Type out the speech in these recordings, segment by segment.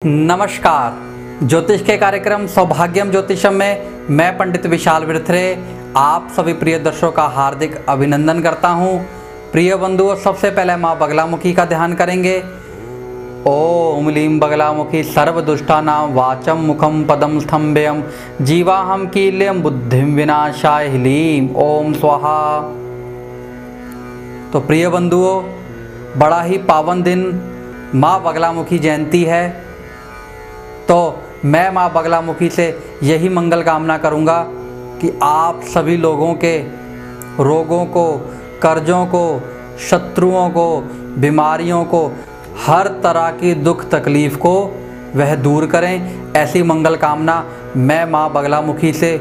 नमस्कार। ज्योतिष के कार्यक्रम सौभाग्यम ज्योतिषम में मैं पंडित विशाल विरथरे आप सभी प्रिय दर्शकों का हार्दिक अभिनंदन करता हूं। प्रिय बंधुओं, सबसे पहले माँ बगलामुखी का ध्यान करेंगे। ओम लीम बगलामुखी सर्वदुष्टानां वाचम मुखम पदम स्तंभयम जीवाहम कील्यम बुद्धिम विनाशाय ह्लीम ओम स्वाहा। तो प्रिय बंधुओं, बड़ा ही पावन दिन माँ बगलामुखी जयंती है। तो मैं माँ बगलामुखी से यही मंगल कामना करूँगा कि आप सभी लोगों के रोगों को, कर्जों को, शत्रुओं को, बीमारियों को, हर तरह की दुख तकलीफ़ को वह दूर करें। ऐसी मंगल कामना मैं माँ बगलामुखी से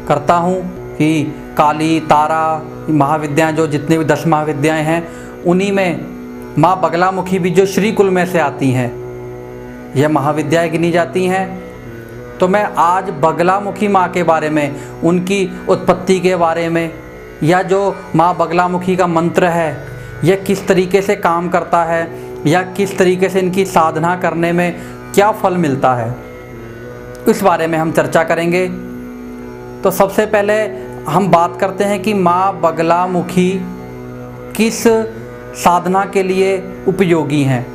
करता हूँ कि काली, तारा महाविद्याएँ, जो जितनी भी 10 महाविद्याएँ हैं, उन्हीं में माँ बगलामुखी भी जो श्री कुल में से आती हैं, यह महाविद्याएँ गिनी जाती हैं। तो मैं आज बगलामुखी माँ के बारे में, उनकी उत्पत्ति के बारे में, या जो माँ बगलामुखी का मंत्र है यह किस तरीके से काम करता है, या किस तरीके से इनकी साधना करने में क्या फल मिलता है, इस बारे में हम चर्चा करेंगे। तो सबसे पहले हम बात करते हैं कि माँ बगलामुखी किस साधना के लिए उपयोगी हैं।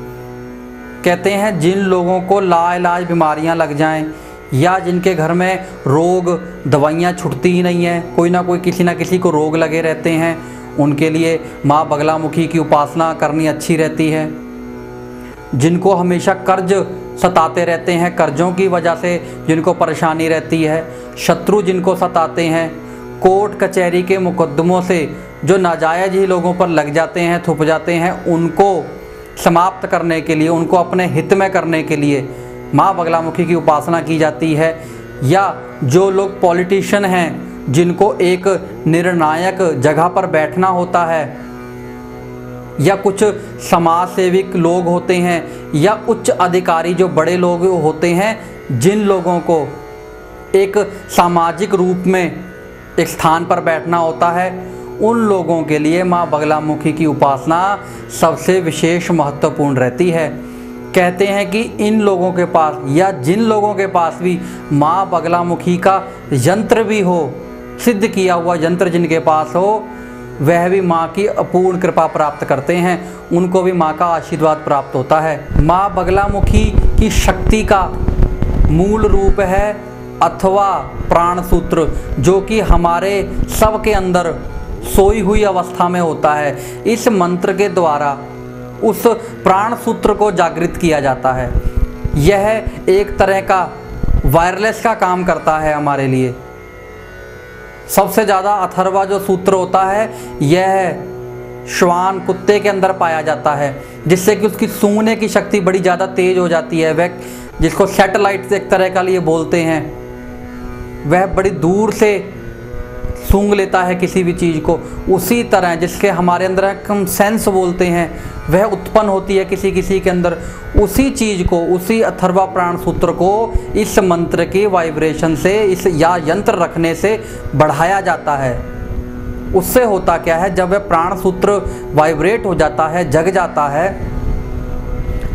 कहते हैं जिन लोगों को लाइलाज बीमारियां लग जाएं, या जिनके घर में रोग, दवाइयां छुटती ही नहीं हैं, कोई ना कोई किसी ना किसी को रोग लगे रहते हैं, उनके लिए माँ बगलामुखी की उपासना करनी अच्छी रहती है। जिनको हमेशा कर्ज सताते रहते हैं, कर्जों की वजह से जिनको परेशानी रहती है, शत्रु जिनको सताते हैं, कोर्ट कचहरी के मुकदमों से जो नाजायज़ ही लोगों पर लग जाते हैं, थुप जाते हैं, उनको समाप्त करने के लिए, उनको अपने हित में करने के लिए माँ बगलामुखी की उपासना की जाती है। या जो लोग पॉलिटिशियन हैं, जिनको एक निर्णायक जगह पर बैठना होता है, या कुछ समाज सेविक लोग होते हैं, या उच्च अधिकारी जो बड़े लोग होते हैं, जिन लोगों को एक सामाजिक रूप में एक स्थान पर बैठना होता है, उन लोगों के लिए माँ बगलामुखी की उपासना सबसे विशेष महत्वपूर्ण रहती है। कहते हैं कि इन लोगों के पास, या जिन लोगों के पास भी माँ बगलामुखी का यंत्र भी हो, सिद्ध किया हुआ यंत्र जिनके पास हो, वह भी माँ की अपूर्ण कृपा प्राप्त करते हैं, उनको भी माँ का आशीर्वाद प्राप्त होता है। माँ बगलामुखी की शक्ति का मूल रूप है अथवा प्राण सूत्र, जो कि हमारे सबके अंदर सोई हुई अवस्था में होता है। इस मंत्र के द्वारा उस प्राण सूत्र को जागृत किया जाता है। यह एक तरह का वायरलेस का काम करता है हमारे लिए। सबसे ज़्यादा अथर्वा जो सूत्र होता है, यह श्वान, कुत्ते के अंदर पाया जाता है, जिससे कि उसकी सूंघने की शक्ति बड़ी ज़्यादा तेज हो जाती है। वह, जिसको सैटेलाइट एक तरह का लिए बोलते हैं, वह बड़ी दूर से सूंघ लेता है किसी भी चीज़ को। उसी तरह जिसके हमारे अंदर हम सेंस बोलते हैं, वह उत्पन्न होती है किसी किसी के अंदर। उसी चीज़ को, उसी अथर्वा प्राण सूत्र को इस मंत्र के वाइब्रेशन से, इस या यंत्र रखने से बढ़ाया जाता है। उससे होता क्या है, जब वह प्राण सूत्र वाइब्रेट हो जाता है, जग जाता है,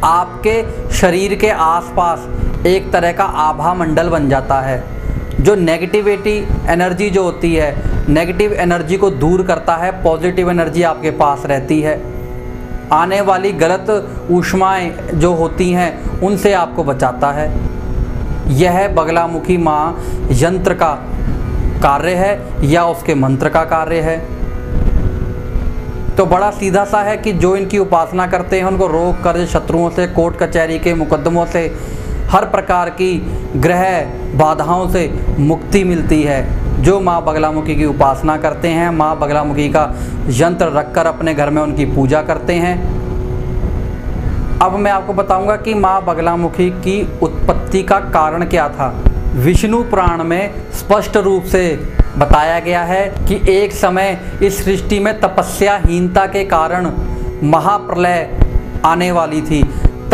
आपके शरीर के आसपास एक तरह का आभा मंडल बन जाता है, जो नेगेटिविटी एनर्जी जो होती है, नेगेटिव एनर्जी को दूर करता है। पॉजिटिव एनर्जी आपके पास रहती है। आने वाली गलत ऊष्माएं जो होती हैं, उनसे आपको बचाता है। यह बगलामुखी माँ यंत्र का कार्य है, या उसके मंत्र का कार्य है। तो बड़ा सीधा सा है कि जो इनकी उपासना करते हैं, उनको रोग, कर्ज, शत्रुओं से, कोर्ट कचहरी के मुकदमों से, हर प्रकार की ग्रह बाधाओं से मुक्ति मिलती है। जो माँ बगलामुखी की उपासना करते हैं, माँ बगलामुखी का यंत्र रखकर अपने घर में उनकी पूजा करते हैं। अब मैं आपको बताऊंगा कि माँ बगलामुखी की उत्पत्ति का कारण क्या था। विष्णु पुराण में स्पष्ट रूप से बताया गया है कि एक समय इस सृष्टि में तपस्याहीनता के कारण महाप्रलय आने वाली थी।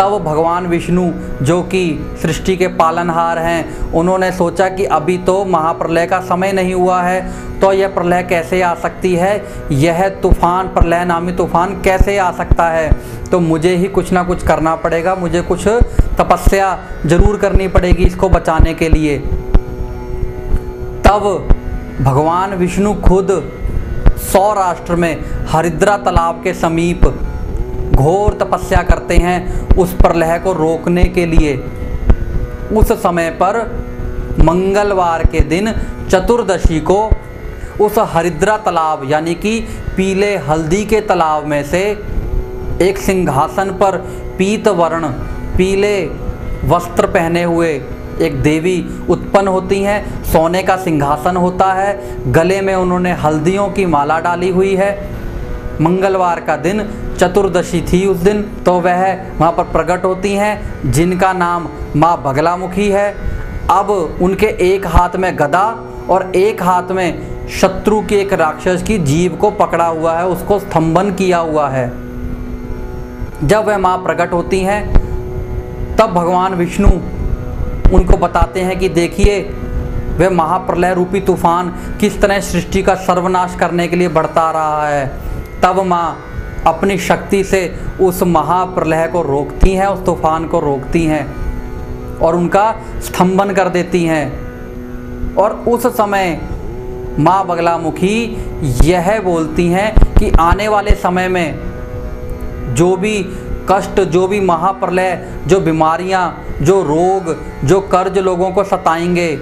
तब भगवान विष्णु जो कि सृष्टि के पालनहार हैं, उन्होंने सोचा कि अभी तो महाप्रलय का समय नहीं हुआ है, तो यह प्रलय कैसे आ सकती है, यह तूफान, प्रलय नामी तूफान कैसे आ सकता है, तो मुझे ही कुछ ना कुछ करना पड़ेगा, मुझे कुछ तपस्या जरूर करनी पड़ेगी इसको बचाने के लिए। तब भगवान विष्णु खुद सौराष्ट्र में हरिद्रा तालाब के समीप घोर तपस्या करते हैं उस प्रलय को रोकने के लिए। उस समय पर मंगलवार के दिन चतुर्दशी को उस हरिद्रा तालाब यानी कि पीले हल्दी के तालाब में से एक सिंहासन पर पीत वर्ण पीले वस्त्र पहने हुए एक देवी उत्पन्न होती हैं। सोने का सिंहासन होता है, गले में उन्होंने हल्दियों की माला डाली हुई है। मंगलवार का दिन चतुर्दशी थी उस दिन, तो वह वहाँ पर प्रकट होती हैं, जिनका नाम माँ बगलामुखी है। अब उनके एक हाथ में गदा और एक हाथ में शत्रु के एक राक्षस की जीभ को पकड़ा हुआ है, उसको स्तंभन किया हुआ है। जब वह माँ प्रकट होती हैं तब भगवान विष्णु उनको बताते हैं कि देखिए वह महाप्रलय रूपी तूफान किस तरह सृष्टि का सर्वनाश करने के लिए बढ़ता रहा है। तब माँ अपनी शक्ति से उस महाप्रलय को रोकती हैं, उस तूफान को रोकती हैं और उनका स्तंभन कर देती हैं। और उस समय माँ बगलामुखी यह बोलती हैं कि आने वाले समय में जो भी कष्ट, जो भी महाप्रलय, जो बीमारियाँ, जो रोग, जो कर्ज लोगों को सताएंगे,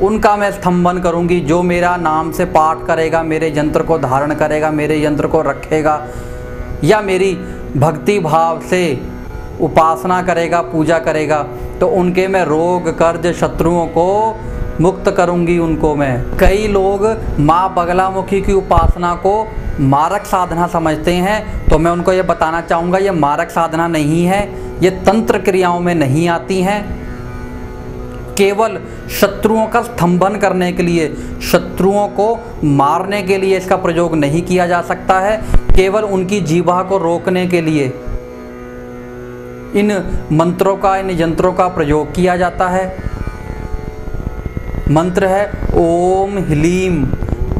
उनका मैं स्तंभन करूंगी। जो मेरा नाम से पाठ करेगा, मेरे यंत्र को धारण करेगा, मेरे यंत्र को रखेगा या मेरी भक्ति भाव से उपासना करेगा, पूजा करेगा, तो उनके मैं रोग, कर्ज, शत्रुओं को मुक्त करूंगी उनको मैं। कई लोग माँ बगलामुखी की उपासना को मारक साधना समझते हैं, तो मैं उनको ये बताना चाहूँगा ये मारक साधना नहीं है, ये तंत्र क्रियाओं में नहीं आती हैं। केवल शत्रुओं का स्तंभन करने के लिए, शत्रुओं को मारने के लिए इसका प्रयोग नहीं किया जा सकता है, केवल उनकी जीवा को रोकने के लिए इन मंत्रों का, इन यंत्रों का प्रयोग किया जाता है। मंत्र है ओम ह्लीम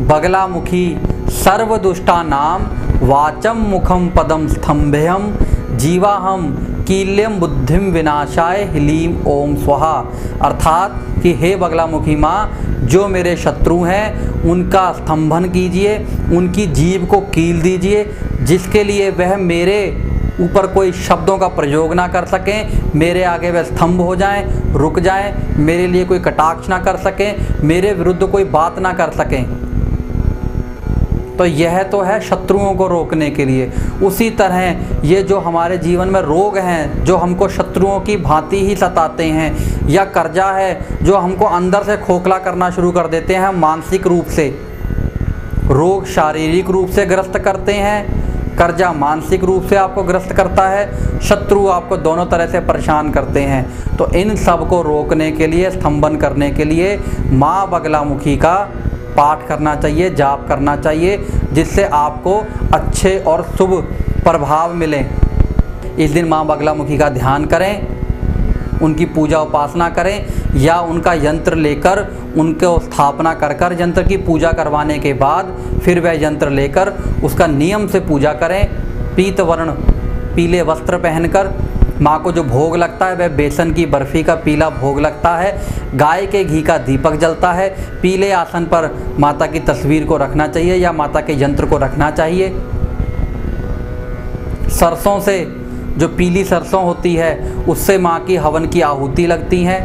बगलामुखी सर्वदुष्टानाम वाचम मुखम पदम स्तंभ्यम जीवाहम कील्यम बुद्धिम विनाशाय ह्लीम ओम स्वाहा। अर्थात कि हे बगलामुखी माँ, जो मेरे शत्रु हैं उनका स्तंभन कीजिए, उनकी जीभ को कील दीजिए, जिसके लिए वह मेरे ऊपर कोई शब्दों का प्रयोग ना कर सकें, मेरे आगे वह स्तंभ हो जाएं, रुक जाएं, मेरे लिए कोई कटाक्ष ना कर सकें, मेरे विरुद्ध कोई बात ना कर सकें। तो यह तो है शत्रुओं को रोकने के लिए। उसी तरह ये जो हमारे जीवन में रोग हैं, जो हमको शत्रुओं की भांति ही सताते हैं, या कर्जा है जो हमको अंदर से खोखला करना शुरू कर देते हैं, मानसिक रूप से रोग शारीरिक रूप से ग्रस्त करते हैं, कर्जा मानसिक रूप से आपको ग्रस्त करता है, शत्रु आपको दोनों तरह से परेशान करते हैं। तो इन सब को रोकने के लिए, स्तंभन करने के लिए माँ बगलामुखी का पाठ करना चाहिए, जाप करना चाहिए, जिससे आपको अच्छे और शुभ प्रभाव मिले। इस दिन माँ बगलामुखी का ध्यान करें, उनकी पूजा उपासना करें, या उनका यंत्र लेकर उनको स्थापना कर कर यंत्र की पूजा करवाने के बाद फिर वह यंत्र लेकर उसका नियम से पूजा करें। पीत वर्ण पीले वस्त्र पहनकर माँ को जो भोग लगता है वह बेसन की बर्फ़ी का पीला भोग लगता है, गाय के घी का दीपक जलता है, पीले आसन पर माता की तस्वीर को रखना चाहिए या माता के यंत्र को रखना चाहिए। सरसों से, जो पीली सरसों होती है उससे माँ की हवन की आहुति लगती है,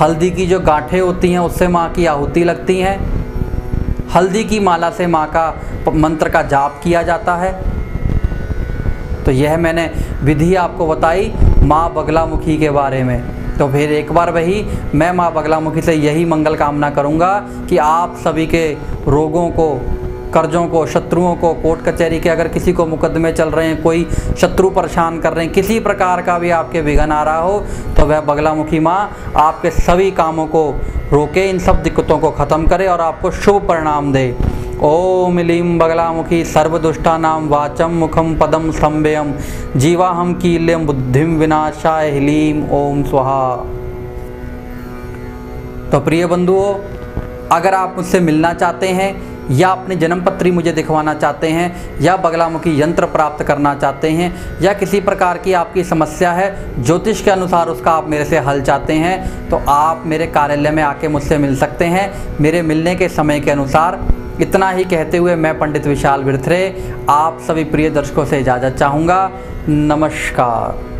हल्दी की जो गांठें होती हैं उससे माँ की आहुति लगती हैं, हल्दी की माला से माँ का मंत्र का जाप किया जाता है। तो यह मैंने विधि आपको बताई माँ बगलामुखी के बारे में। तो फिर एक बार वही मैं माँ बगलामुखी से यही मंगल कामना करूँगा कि आप सभी के रोगों को, कर्जों को, शत्रुओं को, कोर्ट कचहरी के अगर किसी को मुकदमे चल रहे हैं, कोई शत्रु परेशान कर रहे हैं, किसी प्रकार का भी आपके विघ्न आ रहा हो, तो वह बगलामुखी माँ आपके सभी कामों को रोके, इन सब दिक्कतों को ख़त्म करे और आपको शुभ परिणाम दे। ओम लीं बगलामुखी सर्वदुष्टानां वाचं मुखं पदं स्तंभेयं जीवाहं कील्यं बुद्धिं विनाशाय ह्लीं ओम स्वाहा। तो प्रिय बंधुओं, अगर आप मुझसे मिलना चाहते हैं या अपनी जन्मपत्री मुझे दिखवाना चाहते हैं या बगलामुखी यंत्र प्राप्त करना चाहते हैं या किसी प्रकार की आपकी समस्या है ज्योतिष के अनुसार उसका आप मेरे से हल चाहते हैं, तो आप मेरे कार्यालय में आके मुझसे मिल सकते हैं मेरे मिलने के समय के अनुसार। इतना ही कहते हुए मैं पंडित विशाल बिरथरे आप सभी प्रिय दर्शकों से इजाज़त चाहूँगा। नमस्कार।